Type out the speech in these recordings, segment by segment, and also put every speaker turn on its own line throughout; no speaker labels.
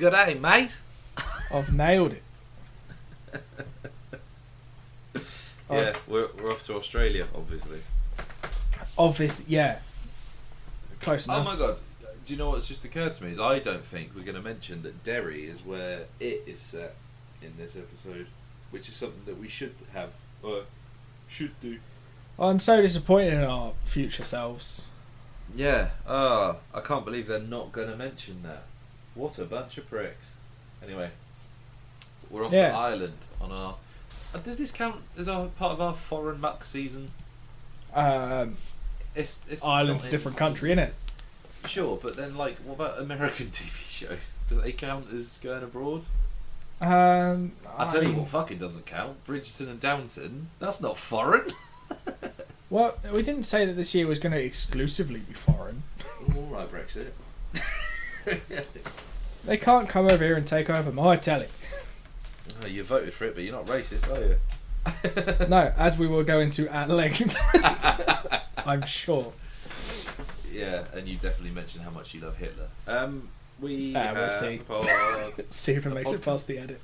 Good day, mate.
I've nailed it.
Yeah, we're off to Australia, obviously.
Yeah. Close enough.
Oh my god, do you know what's just occurred to me? Is I don't think we're going to mention that Derry is where it is set in this episode, which is something that we should have, or should do.
I'm so disappointed in our future selves.
Yeah, I can't believe they're not going to mention that. What a bunch of pricks. Anyway, we're off to Ireland on our... does this count as our part of our foreign muck season?
It's Ireland's a different country, innit?
Sure, but then, like, what about American TV shows? Do they count as going abroad?
I
tell you what fucking doesn't count. Bridgerton and Downton. That's not foreign.
Well, we didn't say that this year was going to exclusively be foreign.
Alright, Brexit.
They can't come over here and take over my telly.
Oh, you voted for it, but you're not racist, are you?
No, as we will go into at length. I'm sure.
Yeah, and you definitely mentioned how much you love Hitler.
We'll see. See if it makes it past the edit.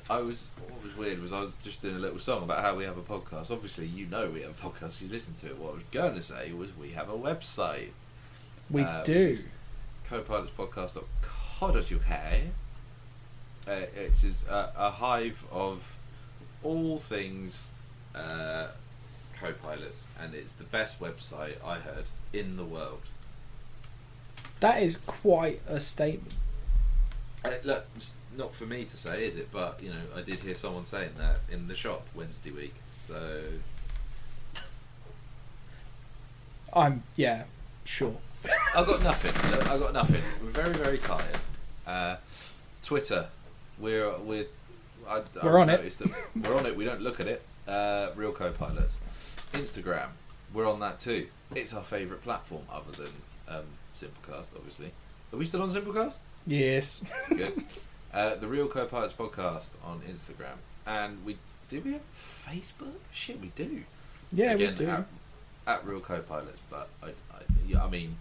What was weird was I was just doing a little song about how we have a podcast. Obviously, you know we have a podcast. You listen to it. What I was going to say was we have a website.
We do.
copilotspodcast.co.uk. It is a hive of all things co-pilots, and it's the best website I heard in the world.
That is quite a statement.
Look, it's not for me to say, is it? But you know, I did hear someone saying that in the shop Wednesday week. So,
sure.
I've got nothing. Look, I've got nothing. We're very, very tired. Twitter, we're on it. We're on it. We don't look at it. Real co-pilots. Instagram, we're on that too. It's our favourite platform other than Simplecast, obviously. Are we still on Simplecast?
Yes.
Good. The Real Co-Pilots podcast on Instagram, and we have Facebook? Shit, we do.
Yeah,
again,
we do.
At Real Co-Pilots, but I mean,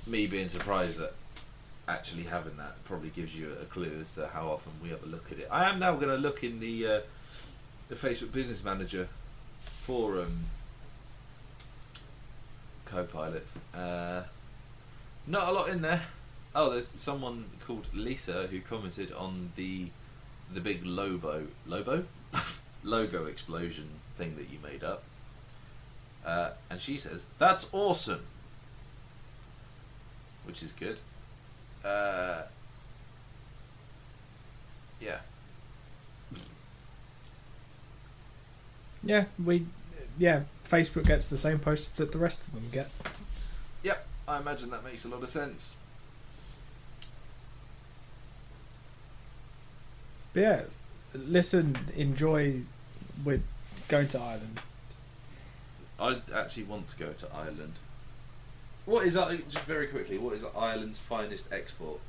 me being surprised at actually having that probably gives you a clue as to how often we have a look at it. I am now going to look in the Facebook Business Manager for co-pilots. Not a lot in there. Oh, there's someone called Lisa who commented on the big logo explosion thing that you made up, and she says that's awesome, which is good. Yeah.
Facebook gets the same posts that the rest of them get.
Yep, I imagine that makes a lot of sense.
But yeah, listen, enjoy with going to Ireland.
I actually want to go to Ireland. What is just very quickly, what is Ireland's finest export?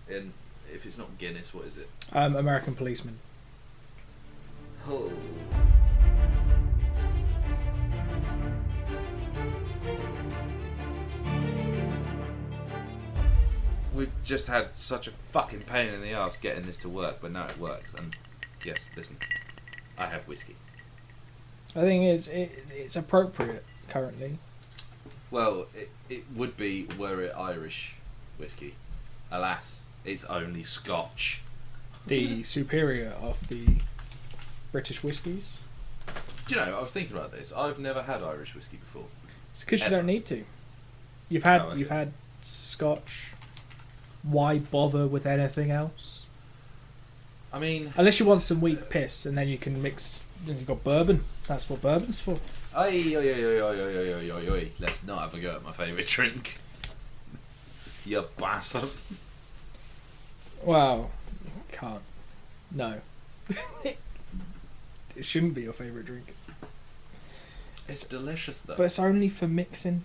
If it's not Guinness, what is it?
American policeman.
Oh. We've just had such a fucking pain in the arse getting this to work, but now it works. And yes, listen, I have whiskey.
I think it's appropriate currently.
Well, it would be were it Irish whiskey. Alas, it's only Scotch.
The superior of the British whiskies.
Do you know, I was thinking about this. I've never had Irish whiskey before.
It's because you don't need to. You've had Scotch. Why bother with anything else?
I mean,
unless you want some weak piss, and then you can mix. You've got bourbon. That's what bourbon's for.
Let's not have a go at my favourite drink. You bastard.
Well, can't. No. It shouldn't be your favourite drink.
It's delicious though.
But it's only for mixing.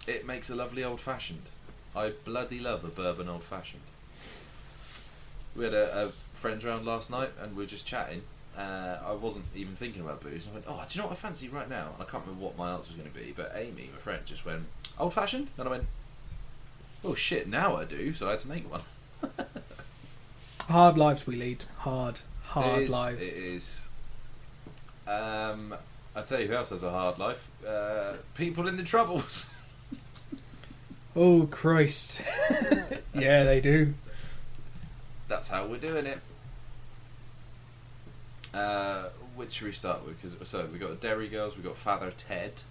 It makes a lovely old fashioned. I bloody love a bourbon old fashioned. We had a friends round last night and we were just chatting. I wasn't even thinking about booze. I went, oh, do you know what I fancy right now? And I can't remember what my answer was going to be, but Amy, my friend, just went, old fashioned? And I went, oh shit, now I do, so I had to make one.
Hard lives we lead. Hard lives.
It is. I tell you who else has a hard life. People in the Troubles.
Oh, Christ. Yeah, they do.
That's how we're doing it. Which should we start with? So we got Derry Girls, we got Father Ted.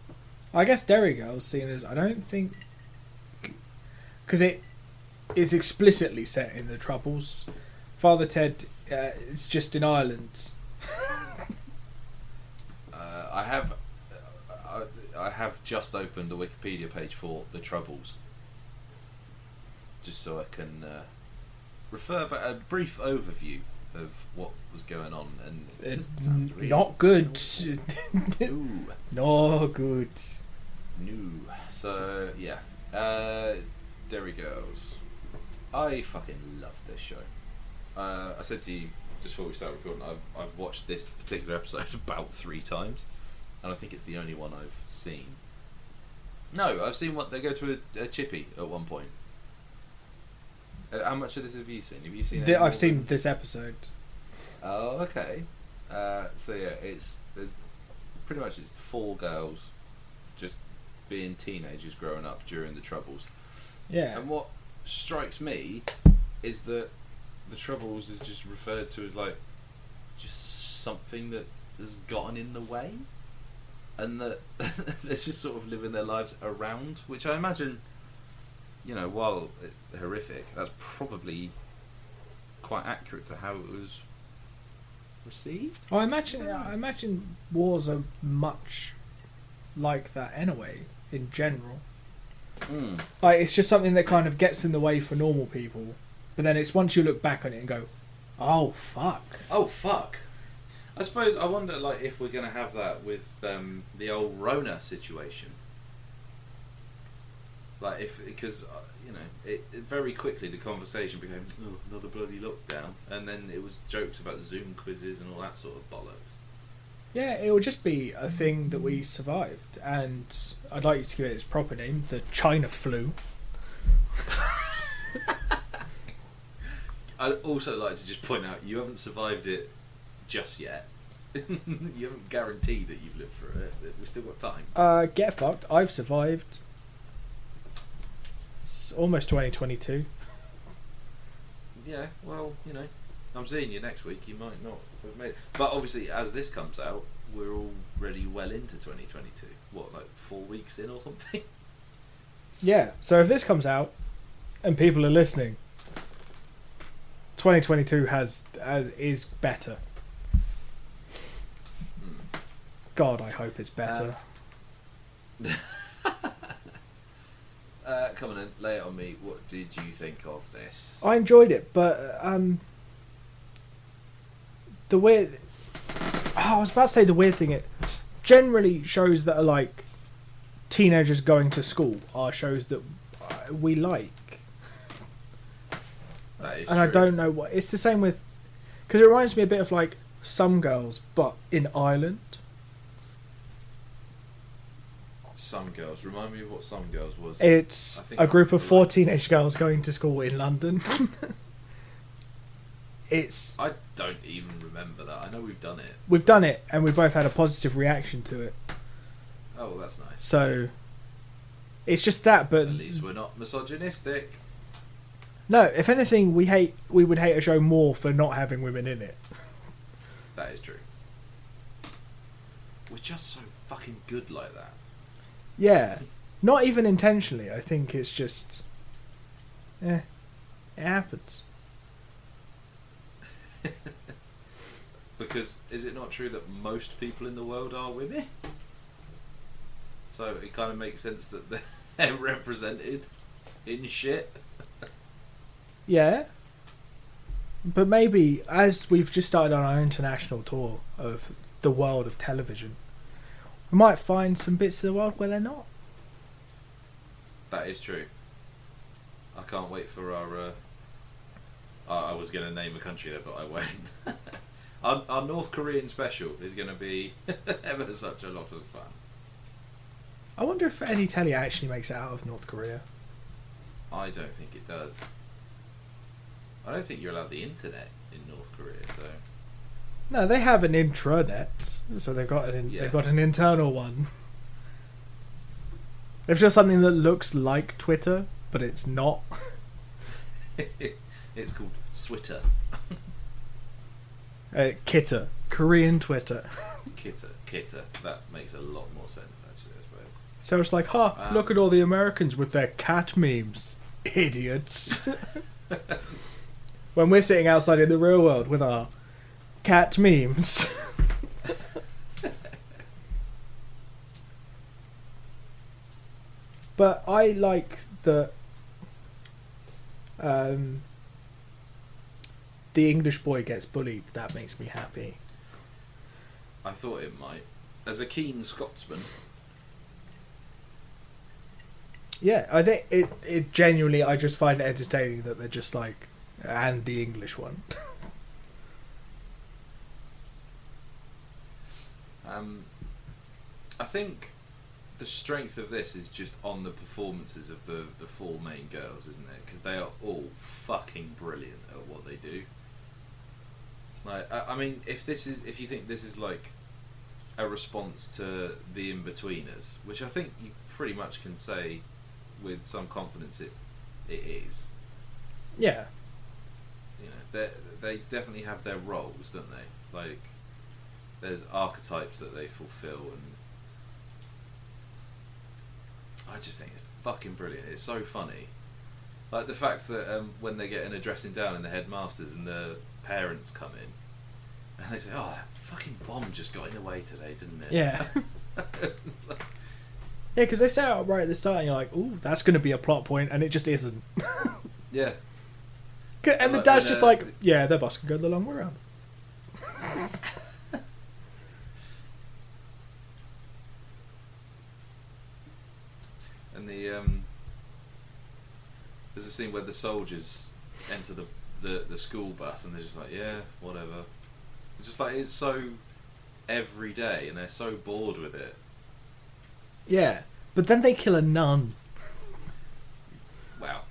I guess Derry Girls, seeing as I don't think, because it is explicitly set in the Troubles. Father Ted, it's just in Ireland.
I have just opened the Wikipedia page for the Troubles, just so I can refer back a brief overview of what was going on, and it sounds really
not good.
No.
No good.
No. So yeah, Derry Girls. I fucking love this show. I said to you just before we start recording, I've watched this particular episode about 3 times, and I think it's the only one I've seen. No, I've seen what they go to a chippy at one point. How much of this have you seen? Have you seen?
I've seen this episode.
Oh, okay. So yeah, there's pretty much it's 4 girls just being teenagers growing up during the Troubles.
Yeah.
And what strikes me is that the Troubles is just referred to as like just something that has gotten in the way, and that they're just sort of living their lives around, which I imagine, you know, while horrific, that's probably quite accurate to how it was received.
I imagine wars are much like that anyway, in general. Like, it's just something that kind of gets in the way for normal people, but then it's once you look back on it and go, oh fuck.
Oh fuck. I suppose I wonder, like, if we're going to have that with the old Rona situation. Like, because you know, it very quickly the conversation became, oh, another bloody lockdown, and then it was jokes about Zoom quizzes and all that sort of bollocks.
Yeah, it will just be a thing that we survived, and I'd like you to give it its proper name, the China flu.
I'd also like to just point out, you haven't survived it just yet. You haven't guaranteed that you've lived through it. We've still got time.
Get fucked. I've survived. It's almost 2022.
Yeah, well, you know, I'm seeing you next week. You might not have made it. But obviously, as this comes out, we're already well into 2022. What, like 4 weeks in or something?
Yeah, so if this comes out and people are listening, 2022 is better. God, I hope it's better.
Come on in, lay it on me. What did you think of this?
I enjoyed it, but the weird... I was about to say the weird thing. It generally shows that are like teenagers going to school are shows that we like.
That is
and
true.
I don't know what... It's the same with... Because it reminds me a bit of like Some Girls, but in Ireland.
Some Girls. Remind me of what Some Girls was.
It's a group of 4 teenage girls going to school in London.
I don't even remember that. I know we've done it.
We've done it, and we both had a positive reaction to it.
Oh, that's nice.
So, it's just that, but...
At least we're not misogynistic.
No, if anything, we would hate a show more for not having women in it.
That is true. We're just so fucking good like that.
Yeah. Not even intentionally. I think it's just... it happens.
Because is it not true that most people in the world are women? So it kind of makes sense that they're represented in shit.
Yeah. But maybe, as we've just started on our international tour of the world of television, we might find some bits of the world where they're not.
That is true. I can't wait for our... I was going to name a country there, but I won't. Our North Korean special is going to be ever such a lot of fun.
I wonder if any telly actually makes it out of North Korea.
I don't think it does. I don't think you're allowed the internet in North Korea, so...
No, they have an intranet, so they've got an internal one. It's just something that looks like Twitter, but it's not.
It's called Switter.
Kitter. Korean Twitter.
Kitter. That makes a lot more sense, actually, I suppose.
So it's like, look at all the Americans with their cat memes. Idiots. When we're sitting outside in the real world with our cat memes. But I like that the English boy gets bullied. That makes me happy.
I thought it might. As a keen Scotsman.
Yeah, I think it genuinely, I just find it entertaining that they're just like, and the English one.
I think the strength of this is just on the performances of the four main girls, isn't it? Because they are all fucking brilliant at what they do. Like, I mean, if you think this is like a response to the In-Betweeners, which I think you pretty much can say with some confidence it is.
Yeah.
You know, they definitely have their roles, don't they? Like, there's archetypes that they fulfill, and I just think it's fucking brilliant. It's so funny. Like the fact that when they get in a dressing down and the headmasters and the parents come in, and they say, "Oh, that fucking bomb just got in the way today, didn't it?"
Yeah. Yeah, because they say it right at the start, and you're like, "Ooh, that's going to be a plot point," and it just isn't.
Yeah.
And the dad's just like, "Yeah, their boss can go the long way around."
And there's a scene where the soldiers enter the school bus, and they're just like, yeah, whatever. It's just like, it's so every day, and they're so bored with it.
Yeah, but then they kill a nun.
Wow.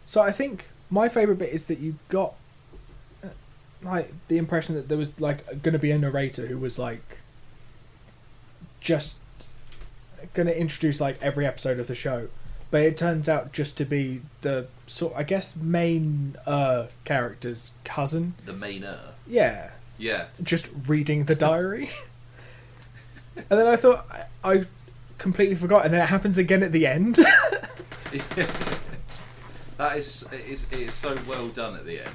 So I think my favourite bit is that you got like the impression that there was like going to be a narrator who was like just going to introduce like every episode of the show, but it turns out just to be the sort, I guess, main character's cousin.
The mainer.
Yeah.
Yeah. Just
reading the diary. And then I thought I completely forgot, and then it happens again at the end.
That is so well done at the end.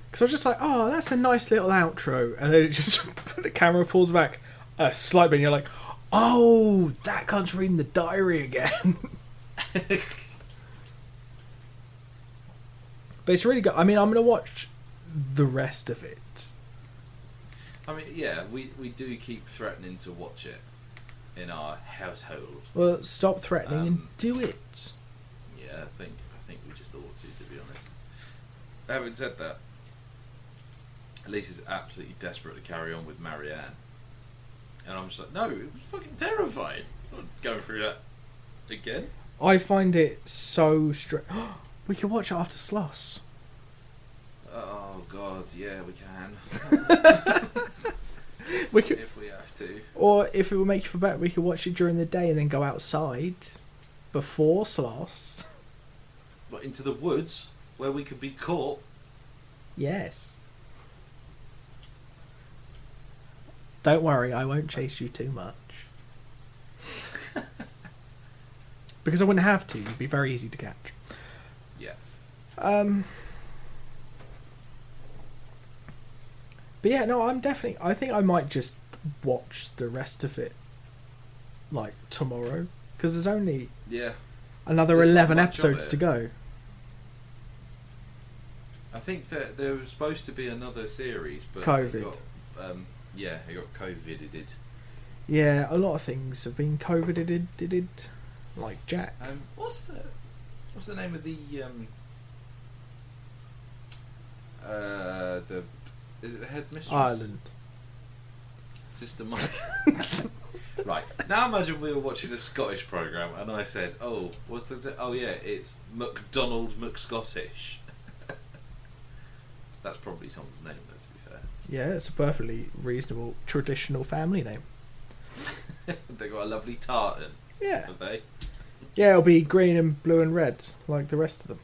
Because I was just like, oh, that's a nice little outro, and then it just the camera pulls back a slight bit, and you're like, oh, that cunt's reading the diary again. But it's really good. I mean, I'm going to watch the rest of it.
I mean, yeah, we do keep threatening to watch it in our household.
Well, stop threatening and do it.
Yeah, I think we just ought to be honest. Having said that, Elise is absolutely desperate to carry on with Marianne. And I'm just like, no, it was fucking terrifying. I'm not going through that again.
I find it so strange. We could watch it after Sloss.
Oh, God, yeah, we can.
We could,
if we have to.
Or if it would make you feel better, we could watch it during the day and then go outside before Sloss.
But into the woods, where we could be caught.
Yes. Don't worry, I won't chase you too much. Because I wouldn't have to. You'd be very easy to catch.
Yes.
But yeah, no, I think I might just watch the rest of it, like, tomorrow. Because there's only another 11 episodes to go.
I think that there was supposed to be another series, but
COVID.
It got COVIDed.
Yeah, a lot of things have been COVIDed, like Jack.
What's the name of the is it the headmistress?
Ireland.
Sister Mike. Right, now imagine we were watching a Scottish programme and I said, oh, it's McDonald McScottish. That's probably someone's name, though, to be fair.
Yeah, it's a perfectly reasonable, traditional family name.
They got a lovely tartan.
Yeah.
Have they?
Yeah, it'll be green and blue and red, like the rest of them.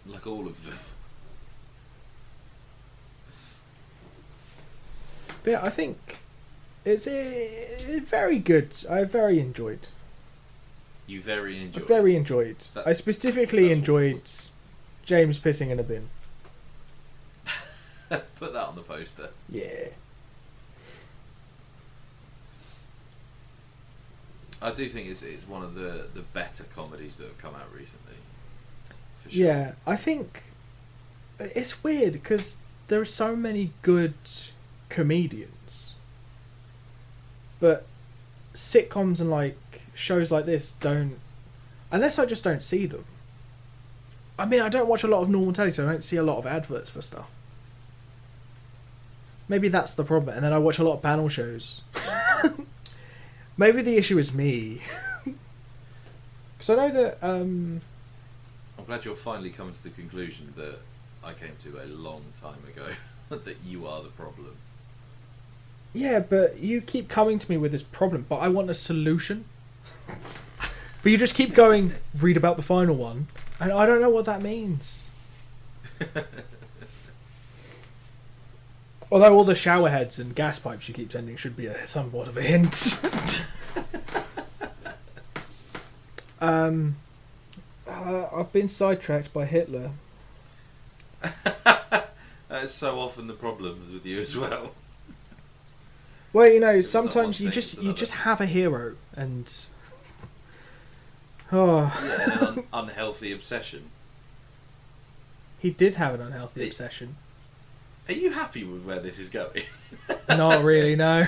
Like all of them.
But yeah, I think it's very good. I very enjoyed.
You very enjoyed?
I very enjoyed. I specifically enjoyed James pissing in a bin.
Put that on the poster.
Yeah.
I do think it's one of the better comedies that have come out recently. For sure.
Yeah, I think it's weird because there are so many good comedians, but sitcoms and like shows like this don't, unless I just don't see them. I mean, I don't watch a lot of normal telly, so I don't see a lot of adverts for stuff. Maybe that's the problem. And then I watch a lot of panel shows. Maybe the issue is me. Because I know that... I'm
glad you're finally coming to the conclusion that I came to a long time ago. That you are the problem.
Yeah, but you keep coming to me with this problem, but I want a solution. But you just keep going, read about the final one, and I don't know what that means. Although all the shower heads and gas pipes you keep sending should be somewhat of a hint. I've been sidetracked by Hitler.
That is so often the problem with you as well.
Well, you know, sometimes you just have a hero, and
an unhealthy obsession.
He did have an unhealthy obsession.
Are you happy with where this is going?
Not really, no.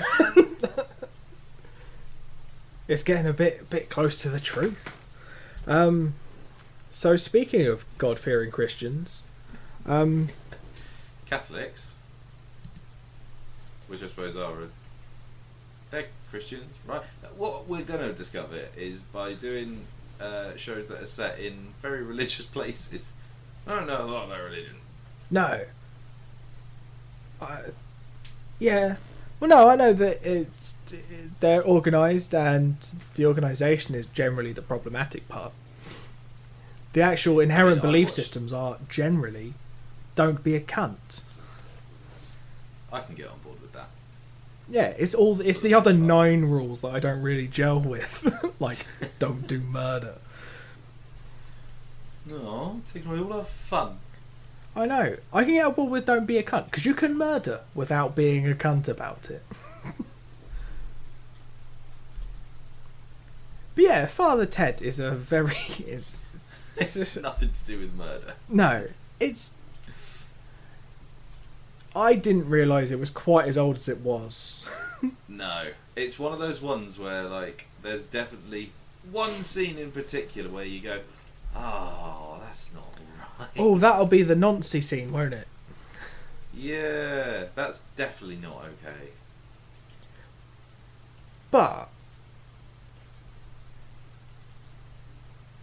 It's getting a bit close to the truth. So speaking of God-fearing Christians,
Catholics, which I suppose they're Christians, right? What we're going to discover is by doing shows that are set in very religious places. I don't know a lot about religion.
No. Yeah. Well, no, I know that they're organised, and the organisation is generally the problematic part. The actual inherent belief systems are generally, don't be a cunt.
I can get on board with that.
Yeah, it's the other 9 rules that I don't really gel with. Like, don't do murder.
No, taking away all our fun.
I know. I can get on board with don't be a cunt, because you can murder without being a cunt about it. But yeah, Father Ted is a very...
It's nothing to do with murder.
No, it's... I didn't realise it was quite as old as it was.
No. It's one of those ones where, like, there's definitely one scene in particular where you go, oh, that's not right.
Oh, that'll be the Nancy scene, won't it?
Yeah, that's definitely not okay.
But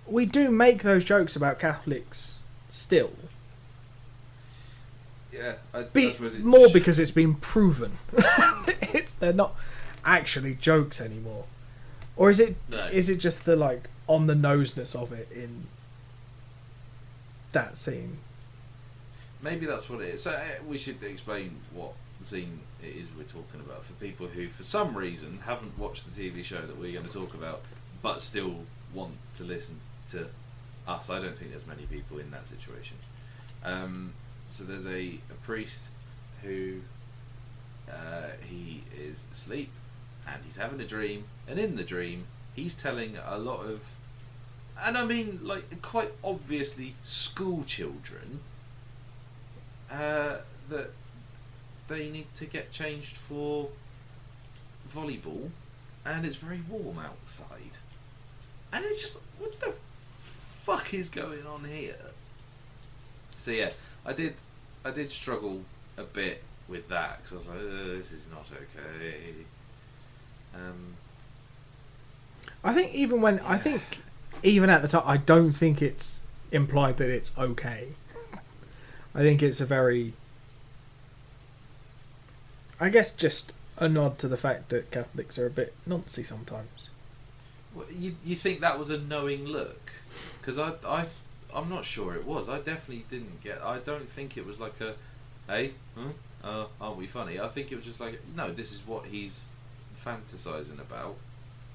we do make those jokes about Catholics still.
Yeah,
more because it's been proven. They're not actually jokes anymore. Or is it?
No.
Is it just the like on the noseness of it in that scene?
Maybe that's what it is. So we should explain what scene it is we're talking about for people who, for some reason, haven't watched the TV show that we're going to talk about, but still want to listen to us. I don't think there's many people in that situation. So there's a priest who he is asleep and he's having a dream, and in the dream he's telling a lot of, and I mean like quite obviously school children, that they need to get changed for volleyball and it's very warm outside, and it's just, what the fuck is going on here? So yeah, I did struggle a bit with that because I was like, this is not okay.
I think even at the time, I don't think it's implied that it's okay. I think it's a very, I guess, just a nod to the fact that Catholics are a bit noncy sometimes.
Well, you think that was a knowing look? Because I'm not sure it was. I definitely didn't get. I don't think it was like a, hey, aren't we funny? I think it was just like, no, this is what he's fantasizing about,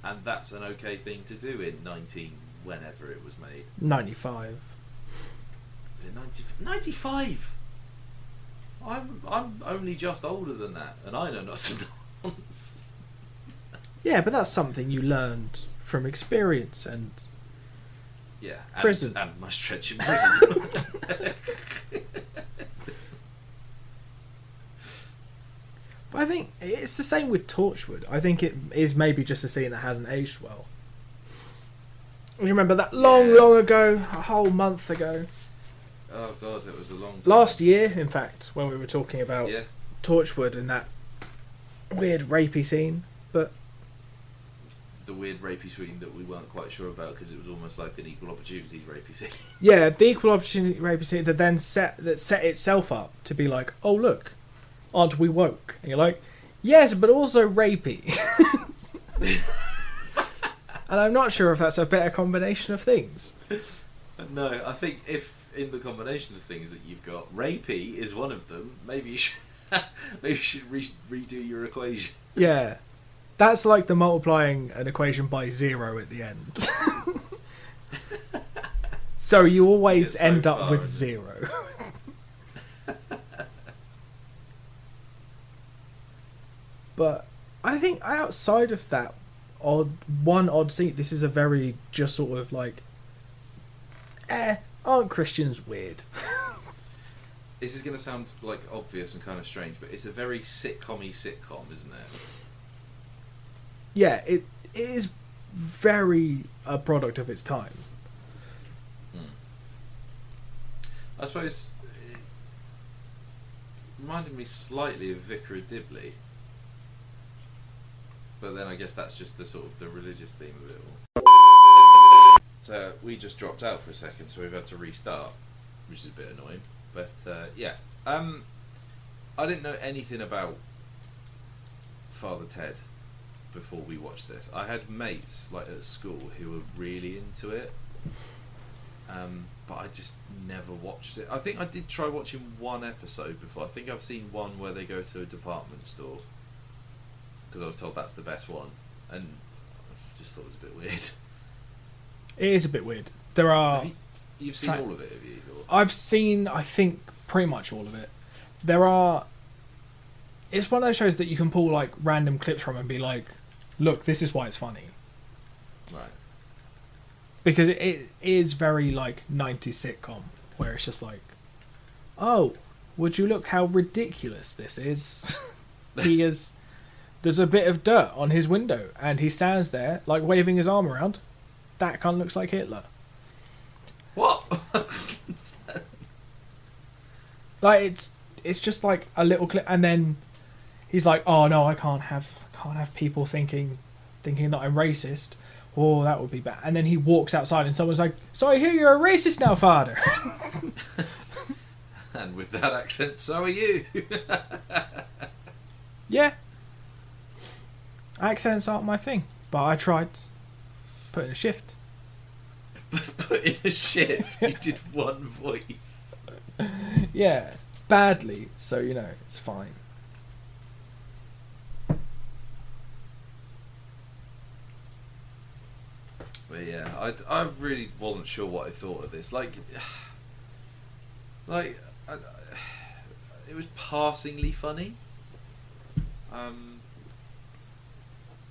and that's an okay thing to do in whenever it was made.
95.
Is it 95? I'm only just older than that, and I know not to dance.
Yeah, but that's something you learned from experience and prison.
And my stretch in prison.
But I think it's the same with Torchwood. I think it is maybe just a scene that hasn't aged well. You remember that long ago, a whole month ago.
Oh God, it was a long time.
Last year, in fact, when we were talking about
Yeah.
Torchwood and that weird rapey scene, but
The weird rapey scene that we weren't quite sure about because it was almost like an equal opportunities rapey scene.
yeah, the equal opportunity rapey scene that then set itself up to be like, oh look, aren't we woke? And you're like, yes, but also rapey. And I'm not sure if that's a better combination of things.
No, I think if in the combination of things that you've got, rapey is one of them. Maybe you should redo your equation.
Yeah, that's like the multiplying an equation by 0 at the end. So you always end up with 0. But I think outside of that odd scene, this is a very just sort of like, aren't Christians weird?
This is going to sound like obvious and kind of strange, but it's a very sitcom-y sitcom, isn't it?
Yeah, it is very a product of its time.
I suppose it reminded me slightly of Vicar of Dibley. But then I guess that's just the sort of the religious theme of it all. So we just dropped out for a second, so we've had to restart, which is a bit annoying. But I didn't know anything about Father Ted before we watched this. I had mates like at school who were really into it, but I just never watched it. I think I did try watching one episode before. I think I've seen one where they go to a department store, because I was told that's the best one, and I just thought it was a bit weird.
It is a bit weird. There are...
You've seen all of it, have you? Or?
I've seen, I think, pretty much all of it. There are... It's one of those shows that you can pull like random clips from and be like, look, this is why it's funny.
Right.
Because it is very like 90s sitcom, where it's just like, oh, would you look how ridiculous this is? There's a bit of dirt on his window, and he stands there, like, waving his arm around. That kind of looks like Hitler.
What?
Like, it's just like a little clip, and then he's like, oh no, I can't have people thinking that I'm racist. Oh, that would be bad. And then he walks outside, and someone's like, so I hear you're a racist now, father.
And with that accent, so are you.
Yeah. Accents aren't my thing, but I tried. Put in a shift.
Put in a shift? You did one voice.
Yeah. Badly, so, you know, it's fine.
But yeah, I really wasn't sure what I thought of this. It was passingly funny.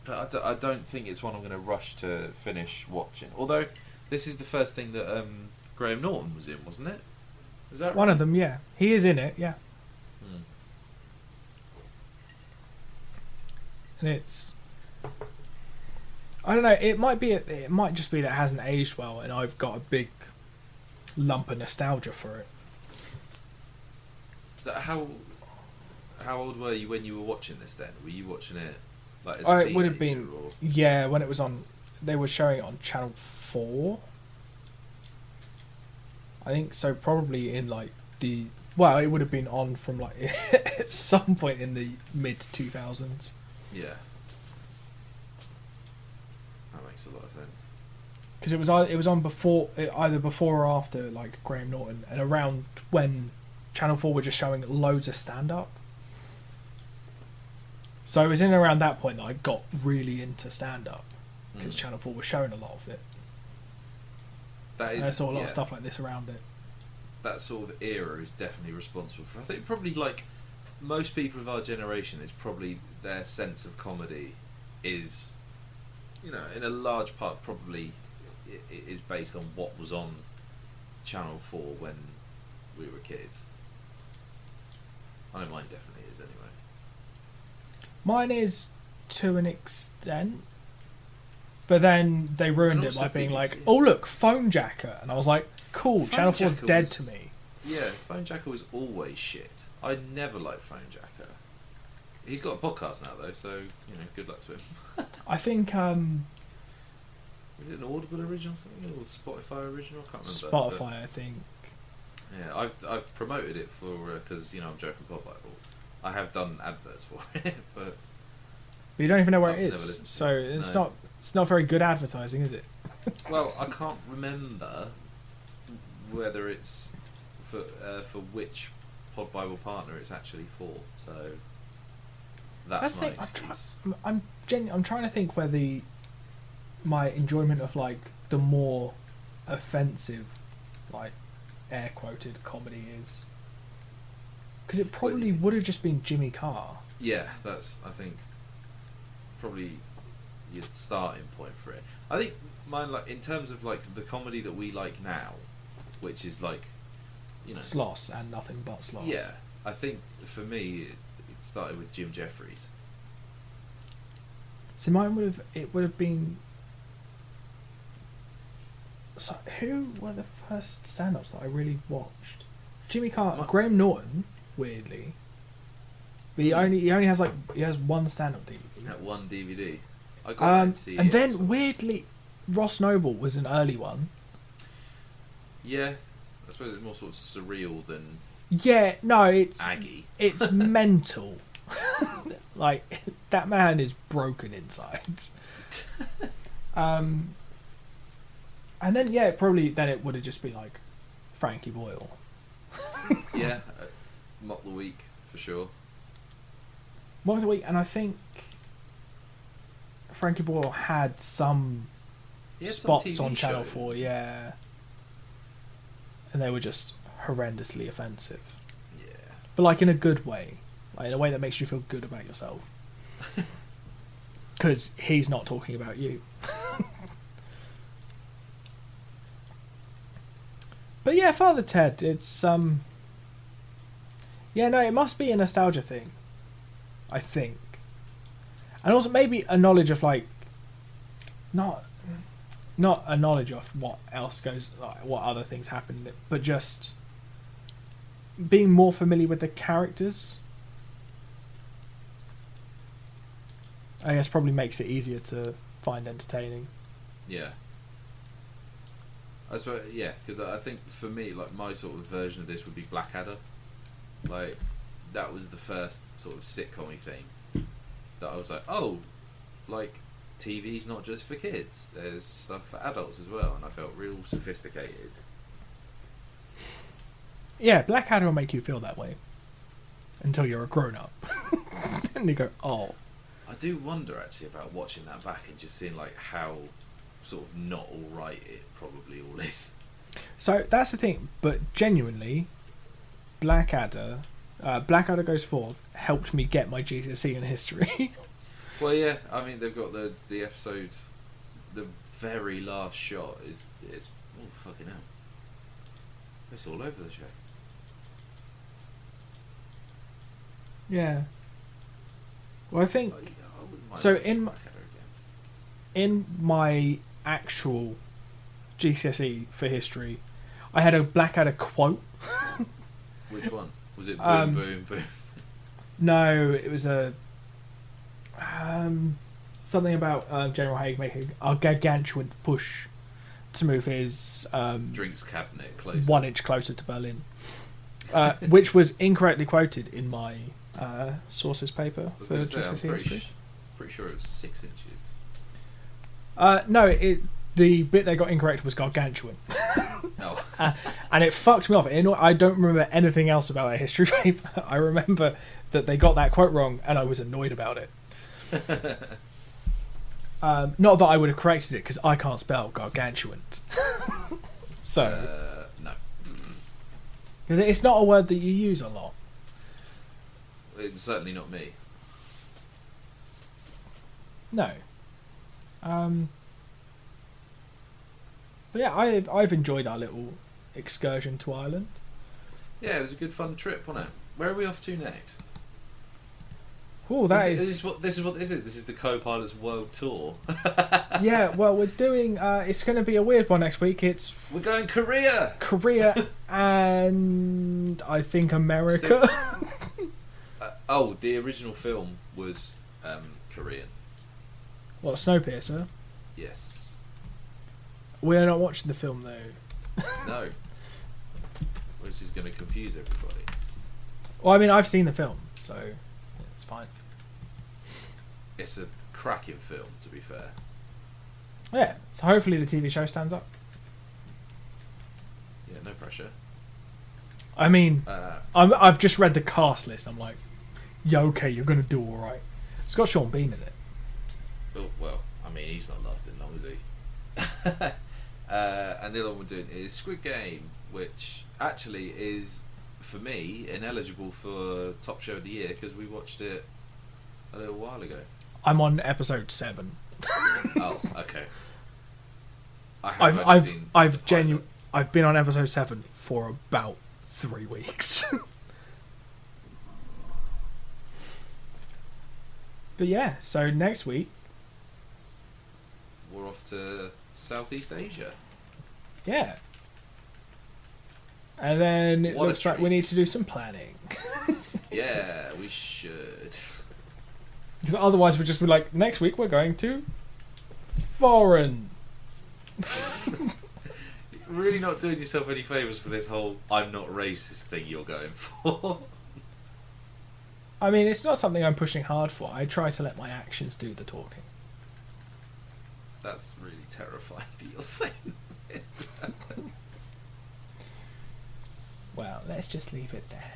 But I don't think it's one I'm going to rush to finish watching. Although, this is the first thing that Graham Norton was in, wasn't it? Is that
one
right?
of them? Yeah, he is in it. Yeah, and it's, I don't know. It might just be that it hasn't aged well, and I've got a big lump of nostalgia for it.
How old were you when you were watching this? Then were you watching it like as a
It
teenager?
would have been
Or?
Yeah, when it was on they were showing it on Channel 4. I think so, probably in like the... Well, it would have been on from like at some point in the mid-2000s.
Yeah. That makes a lot of sense.
Because it was on before, either before or after like Graham Norton, and around when Channel 4 were just showing loads of stand-up. So it was in around that point that I got really into stand-up, because Channel 4 was showing a lot of it.
That is,
and I saw a lot of stuff like this around it.
That sort of era is definitely responsible for... I think probably like most people of our generation, it's probably their sense of comedy is, you know, in a large part probably it is based on what was on Channel 4 when we were kids. I know mine definitely is anyway.
Mine is to an extent, but then they ruined it by being like, "Oh look, Phone Jacker," and I was like, "Cool, Channel 4's dead to me."
Yeah, Phone Jacker was always shit. I never liked Phone Jacker. He's got a podcast now though, so you know, good luck to him.
I think
is it an Audible original or something, or Spotify original? I can't remember.
Spotify, I think.
Yeah, I've promoted it for because you know I'm joking Pod Bible. I have done adverts for it, but
you don't even know where it is, so it's not very good advertising, is it?
Well, I can't remember whether it's for which Pod Bible partner it's actually for. So that's my excuse.
I'm trying to think where my enjoyment of like the more offensive, like air quoted comedy is. Because it probably would have just been Jimmy Carr.
Yeah, that's, I think, probably your starting point for it. I think mine, like, in terms of, like, the comedy that we like now, which is, like, you know...
Sloss and nothing but Sloss.
Yeah, I think, for me, it started with Jim Jeffries.
So mine would have been... So who were the first stand-ups that I really watched? Jimmy Carr, Graham Norton... Weirdly, but he only has one stand-up DVD.
That one DVD. I got that
and then weirdly, Ross Noble was an early one.
Yeah, I suppose it's more sort of surreal than.
Yeah, no, it's
Aggie.
It's mental. Like that man is broken inside. And then it would have just been like Frankie Boyle.
Yeah. Mock the Week, for sure.
Mock the Week, and I think Frankie Boyle had some spots on Channel 4, yeah. And they were just horrendously offensive.
Yeah.
But like in a good way. Like in a way that makes you feel good about yourself. Because he's not talking about you. But yeah, Father Ted, it's yeah, no, it must be a nostalgia thing, I think, and also maybe a knowledge of like, not a knowledge of what else goes, like what other things happen in it, but just being more familiar with the characters. I guess probably makes it easier to find entertaining.
Yeah. I suppose, yeah, because I think for me, like my sort of version of this would be Blackadder. Like, that was the first sort of sitcom-y thing that I was like, oh, like, TV's not just for kids. There's stuff for adults as well, and I felt real sophisticated.
Yeah, Blackadder will make you feel that way until you're a grown-up. Then you go, oh.
I do wonder, actually, about watching that back and just seeing, like, how sort of not alright it probably all is.
So, that's the thing, but genuinely... Blackadder Goes Forth helped me get my GCSE in history.
Well, yeah, I mean they've got the episode, the very last shot is oh fucking hell, it's all over the show.
Yeah. Well, I think
I wouldn't mind
so. In my actual GCSE for history, I had a Blackadder quote.
Which one? Was it boom, boom, boom?
No, it was something about General Haig making a gargantuan push to move his
drinks cabinet closer.
1 inch closer to Berlin, which was incorrectly quoted in my sources paper for GCSE history.
Pretty sure it was 6 inches.
No, the bit they got incorrect was gargantuan.
Oh.
And it fucked me off. I don't remember anything else about that history paper. I remember that they got that quote wrong, and I was annoyed about it. Not that I would have corrected it, because I can't spell gargantuan. So,
no.
Because it's not a word that you use a lot.
It's certainly not me.
No. But yeah, I've enjoyed our little excursion to Ireland.
Yeah, it was a good fun trip, wasn't it? Where are we off to next?
Oh,
this is what this is. This is the Co-Pilots World Tour.
Yeah, well, we're doing. It's going to be a weird one next week.
We're going Korea,
and I think America.
The original film was Korean.
What, Snowpiercer?
Yes.
We're not watching the film though.
No. Which is going to confuse everybody.
Well, I mean, I've seen the film, so it's fine.
It's a cracking film, to be fair.
Yeah, so hopefully the TV show stands up.
Yeah, no pressure.
I mean, I've just read the cast list. I'm like, yeah, okay, you're going to do all right. It's got Sean Bean in it.
Oh, well, I mean, he's not lasting long, is he? And the other one we're doing is Squid Game, which actually is, for me, ineligible for Top Show of the Year because we watched it a little while ago.
I'm on episode 7.
Oh, okay. I've
been on episode 7 for about 3 weeks. But yeah, so next week
we're off to Southeast Asia.
Yeah. And then it looks like we need to do some planning.
Yeah, we should.
Because otherwise we'll just be like, next week we're going to foreign.
Really not doing yourself any favours for this whole I'm not racist thing you're going for.
I mean, it's not something I'm pushing hard for. I try to let my actions do the talking.
That's really terrifying that you're saying it.
Well, let's just leave it there.